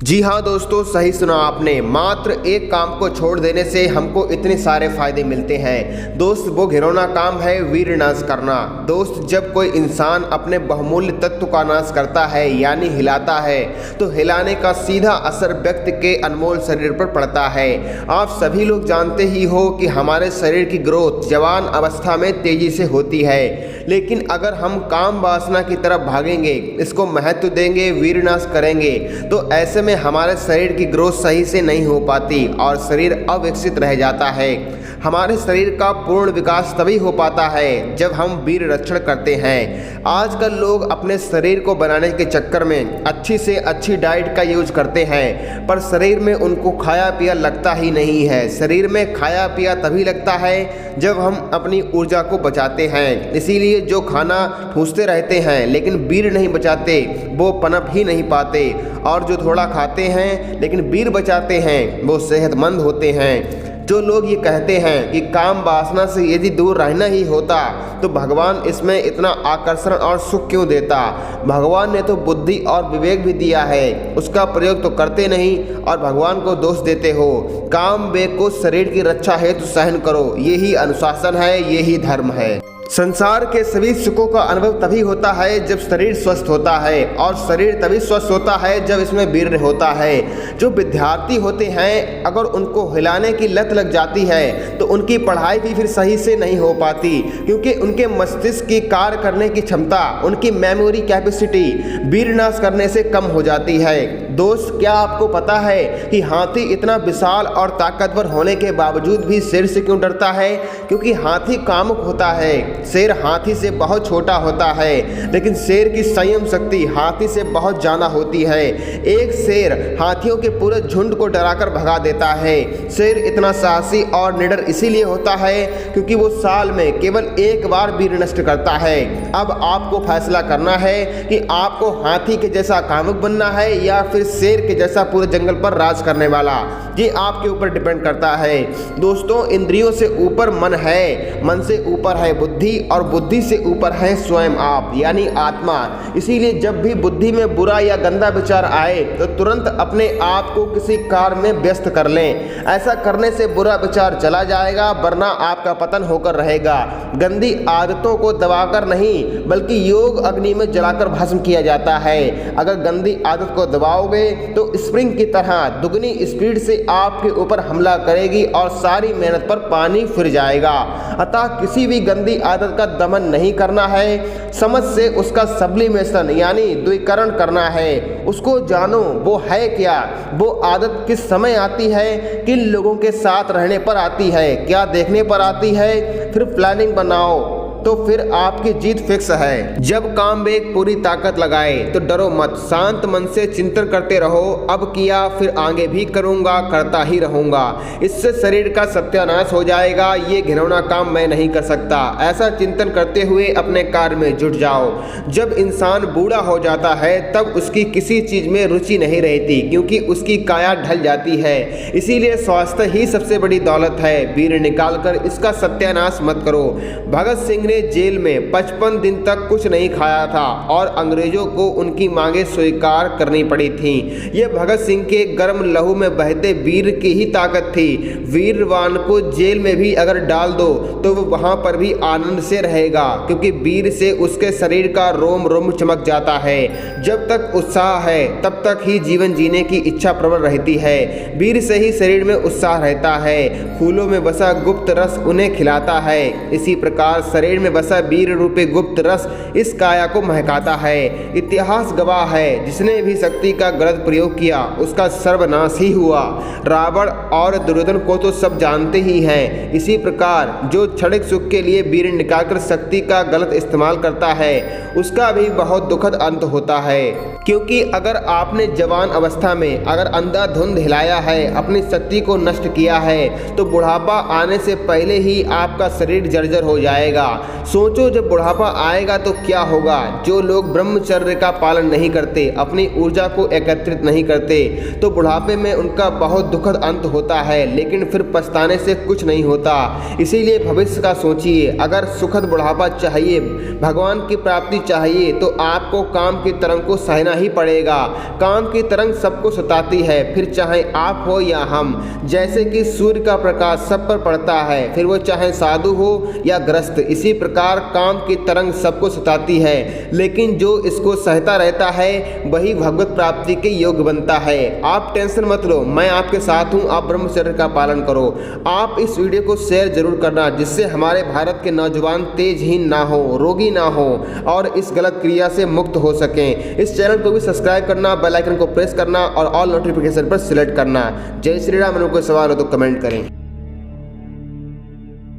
जी हाँ दोस्तों, सही सुना आपने। मात्र एक काम को छोड़ देने से हमको इतने सारे फायदे मिलते हैं। दोस्त, वो घिनौना काम है वीर नाश करना। दोस्त, जब कोई इंसान अपने बहुमूल्य तत्व का नाश करता है यानी हिलाता है, तो हिलाने का सीधा असर व्यक्ति के अनमोल शरीर पर पड़ता है। आप सभी लोग जानते ही हो कि हमारे शरीर की ग्रोथ जवान अवस्था में तेजी से होती है, लेकिन अगर हम काम वासना की तरफ भागेंगे, इसको महत्व देंगे, वीर नाश करेंगे, तो ऐसे में हमारे शरीर की ग्रोथ सही से नहीं हो पाती और शरीर अविकसित रह जाता है। हमारे शरीर का पूर्ण विकास तभी हो पाता है जब हम वीर रक्षण करते हैं। आजकल लोग अपने शरीर को बनाने के चक्कर में अच्छी से अच्छी डाइट का यूज करते हैं, पर शरीर में उनको खाया पिया लगता ही नहीं है। शरीर में खाया पिया तभी लगता है जब हम अपनी ऊर्जा को बचाते हैं। इसीलिए जो खाना ठूंसते रहते हैं लेकिन वीर नहीं बचाते, वो पनप ही नहीं पाते, और जो थोड़ा खाते हैं लेकिन वीर बचाते हैं, वो सेहतमंद होते हैं। जो लोग ये कहते हैं कि काम वासना से यदि दूर रहना ही होता तो भगवान इसमें इतना आकर्षण और सुख क्यों देता। भगवान ने तो बुद्धि और विवेक भी दिया है, उसका प्रयोग तो करते नहीं और भगवान को दोष देते हो। काम वेग को शरीर की रक्षा हेतु सहन करो, यही अनुशासन है, यही धर्म है। संसार के सभी सुखों का अनुभव तभी होता है जब शरीर स्वस्थ होता है, और शरीर तभी स्वस्थ होता है जब इसमें वीर्य होता है। जो विद्यार्थी होते हैं, अगर उनको हिलाने की लत लग जाती है तो उनकी पढ़ाई भी फिर सही से नहीं हो पाती, क्योंकि उनके मस्तिष्क की कार्य करने की क्षमता, उनकी मेमोरी कैपेसिटी वीरनाश करने से कम हो जाती है। दोस्त, क्या आपको पता है कि हाथी इतना विशाल और ताकतवर होने के बावजूद भी शेर से क्यों डरता है? क्योंकि हाथी कामुक होता है। शेर हाथी से बहुत छोटा होता है, लेकिन शेर की संयम शक्ति हाथी से बहुत ज़्यादा होती है। एक शेर हाथियों के पूरे झुंड को डराकर भगा देता है। शेर इतना साहसी और निडर इसीलिए होता है क्योंकि वो साल में केवल एक बार वीर नष्ट करता है। अब आपको फैसला करना है कि आपको हाथी के जैसा कामुक बनना है या फिर शेर के जैसा पूरे जंगल पर राज करने वाला। ये आपके ऊपर डिपेंड करता है। दोस्तों, इंद्रियों से ऊपर मन है, मन से ऊपर है बुद्धि, और बुद्धि से ऊपर है स्वयं आप यानी आत्मा। इसीलिए जब भी बुद्धि में बुरा या गंदा विचार आए तो तुरंत अपने आप को किसी कार्य में व्यस्त कर लें। ऐसा करने से बुरा विचार चला जाएगा, वरना आपका पतन होकर रहेगा। गंदी आदतों को दबाकर नहीं, बल्कि योग अग्नि में जलाकर भस्म किया जाता है। अगर गंदी आदत को दबाओगे तो स्प्रिंग की तरह दुगनी स्पीड से आपके ऊपर हमला करेगी और सारी मेहनत पर पानी फिर जाएगा। अतः किसी भी गंदी आदत का दमन नहीं करना है, समझ से उसका सब्लिमेशन यानी द्विकरण करना है। उसको जानो वो है क्या, वो आदत किस समय आती है, किन लोगों के साथ रहने पर आती है, क्या देखने पर आती है, फिर प्लानिंग बनाओ तो फिर आपकी जीत फिक्स है। जब काम वेग पूरी ताकत लगाए तो डरो मत, शांत मन से चिंतन करते रहो। अब किया फिर आगे भी करूँगा, करता ही रहूँगा, इससे शरीर का सत्यानाश हो जाएगा। ये घिनौना काम मैं नहीं कर सकता, ऐसा चिंतन करते हुए अपने कार्य में जुट जाओ। जब इंसान बूढ़ा हो जाता है तब उसकी किसी चीज़ में रुचि नहीं रहती, क्योंकि उसकी काया ढल जाती है। इसीलिए स्वास्थ्य ही सबसे बड़ी दौलत है। वीर निकाल कर इसका सत्यानाश मत करो। भगत सिंह जेल में 55 दिन तक कुछ नहीं खाया था और अंग्रेजों को उनकी मांगे स्वीकार करनी पड़ी थी। यह भगत सिंह के गर्म लहू में बहते वीर की ही ताकत थी। वीरवान को जेल में भी अगर डाल दो तो वो वहां पर भी आनंद से रहेगा, क्योंकि वीर से उसके शरीर का रोम रोम चमक जाता है। जब तक उत्साह है तब तक ही जीवन जीने की इच्छा प्रबल रहती है। वीर से ही शरीर में उत्साह रहता है। फूलों में बसा गुप्त रस उन्हें खिलाता है, इसी प्रकार शरीर में बसा वीर रूपी गुप्त रस इस काया को महकाता है। इतिहास गवाह है, जिसने भी शक्ति का गलत प्रयोग किया उसका सर्वनाश ही हुआ। रावण और दुर्योधन को तो सब जानते ही हैं। इसी प्रकार जो क्षणिक सुख के लिए वीर निकालकर शक्ति का गलत इस्तेमाल करता है उसका भी बहुत दुखद अंत होता है। क्योंकि अगर आपने जवान अवस्था में अगर अंधाधुंध हिलाया है, अपनी शक्ति को नष्ट किया है, तो बुढ़ापा आने से पहले ही आपका शरीर जर्जर हो जाएगा। सोचो जब बुढ़ापा आएगा तो क्या होगा। जो लोग ब्रह्मचर्य का पालन नहीं करते, अपनी ऊर्जा को एकत्रित नहीं करते, तो बुढ़ापे में उनका बहुत दुखद अंत होता है, लेकिन फिर पछताने से कुछ नहीं होता। इसीलिए भविष्य का सोचिए। अगर सुखद बुढ़ापा चाहिए, भगवान की प्राप्ति चाहिए, तो आपको काम की तरंग को सहना ही पड़ेगा। काम की तरंग सबको सताती है, फिर चाहे आप हो या हम। जैसे कि सूर्य का प्रकाश सब पर पड़ता है, फिर वो चाहे साधु हो या ग्रस्त। इसी प्रकार काम की तरंग सबको सताती है, लेकिन जो इसको सहता रहता है वही भगवत प्राप्ति के योग्य बनता है। आप टेंशन मत लो, मैं आपके साथ हूँ। आप ब्रह्मचर्य का पालन करो। आप इस वीडियो को शेयर जरूर करना, जिससे हमारे भारत के नौजवान तेजहीन ना हो, रोगी ना हो और इस गलत क्रिया से मुक्त हो सकें। इस चैनल को भी सब्सक्राइब करना, बेल आइकन को प्रेस करना और ऑल नोटिफिकेशन पर सिलेक्ट करना। जय श्री राम। कोई सवाल हो तो कमेंट करें।